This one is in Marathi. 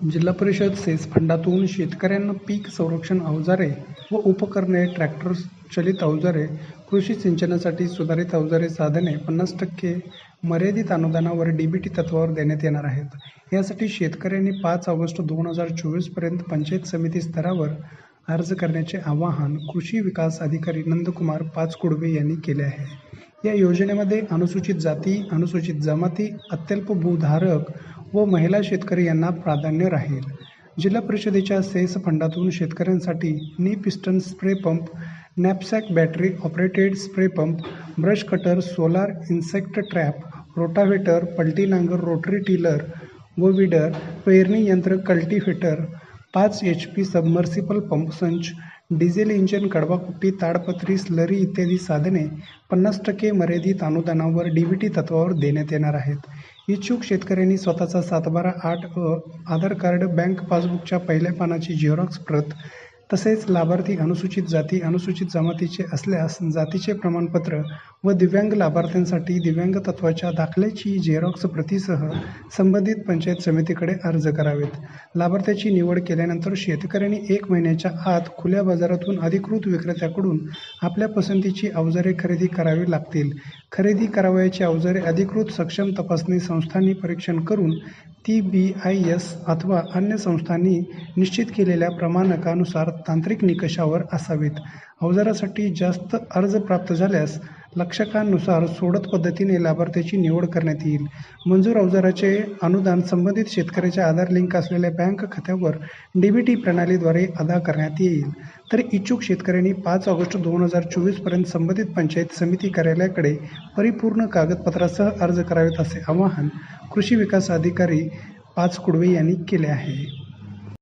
जिल्हा परिषद सेस फंडातून शेतकऱ्यांना पीक संरक्षण अवजारे व उपकरणे, ट्रॅक्टर चलित अवजारे, कृषी सिंचनासाठी सुधारित अवजारे, साधने 50% मर्यादित अनुदानावर डीबीटी तत्त्वावर देण्यात येणार आहेत. यासाठी शेतकऱ्यांनी 5 ऑगस्ट 2024 पर्यंत पंचायत समिती स्तरावर अर्ज करण्याचे आवाहन कृषी विकास अधिकारी नंदकुमार पाचकुडवे यांनी केले आहे. या योजनेमध्ये अनुसूचित जाती, अनुसूचित जमाती, अत्यल्प भूधारक व महिला शेतकरी यांना प्राधान्य राहील. जिल्हा परिषदेच्या सेस फंडातून शेतकऱ्यांसाठी नी piston spray pump, नॅपसॅक battery operated spray pump, brush cutter, solar insect trap, rotavator, पलटी नांगर, रोटरी टिलर व विडर, पेरणी यंत्र, कल्टिव्हेटर, 5 HP सबमर्सिबल पंप संच, डिझेल इंजिन, कडवाकुट्टी, ताडपत्री, स्लरी इत्यादी साधने 50% मर्यादित अनुदानावर डीबीटी तत्त्वावर देण्यात येणार आहेत. इच्छुक शेतकऱ्यांनी स्वतःचा 712-8 आधार कार्ड, बँक पासबुकच्या पहिल्या पानाची झेरॉक्स प्रत, तसेच लाभार्थी अनुसूचित जाती, अनुसूचित जमातीचे असल्यास जातीचे प्रमाणपत्र व दिव्यांग लाभार्थ्यांसाठी दिव्यांग तत्त्वाच्या दाखल्याची झेरॉक्स प्रतीसह संबंधित पंचायत समितीकडे अर्ज करावेत. लाभार्थ्याची निवड केल्यानंतर शेतकऱ्यांनी 1 महिन्याच्या आत खुल्या बाजारातून अधिकृत विक्रेत्याकडून आपल्या पसंतीची अवजारे खरेदी करावी लागतील. खरेदी करावयाची अवजारे अधिकृत सक्षम तपासणी संस्थांनी परीक्षण करून ती BIS अथवा अन्य संस्थांनी निश्चित केलेल्या प्रमाणकानुसार तांत्रिक निकषावर असावीत. अवजारासाठी जास्त अर्ज प्राप्त झाल्यास लक्षकांनुसार सोडत पद्धतीने लाभार्थ्याची निवड करण्यात येईल. मंजूर अवजाराचे अनुदान संबंधित शेतकऱ्याच्या आधार लिंक असलेल्या बँक खात्यावर डीबीटी प्रणालीद्वारे अदा करण्यात येईल. तर इच्छुक शेतकऱ्यांनी 5 ऑगस्ट 2024 पर्यंत संबंधित पंचायत समिती कार्यालयाकडे परिपूर्ण कागदपत्रासह अर्ज करावेत, असे आवाहन कृषी विकास अधिकारी पाचकुडवे यांनी केले आहे.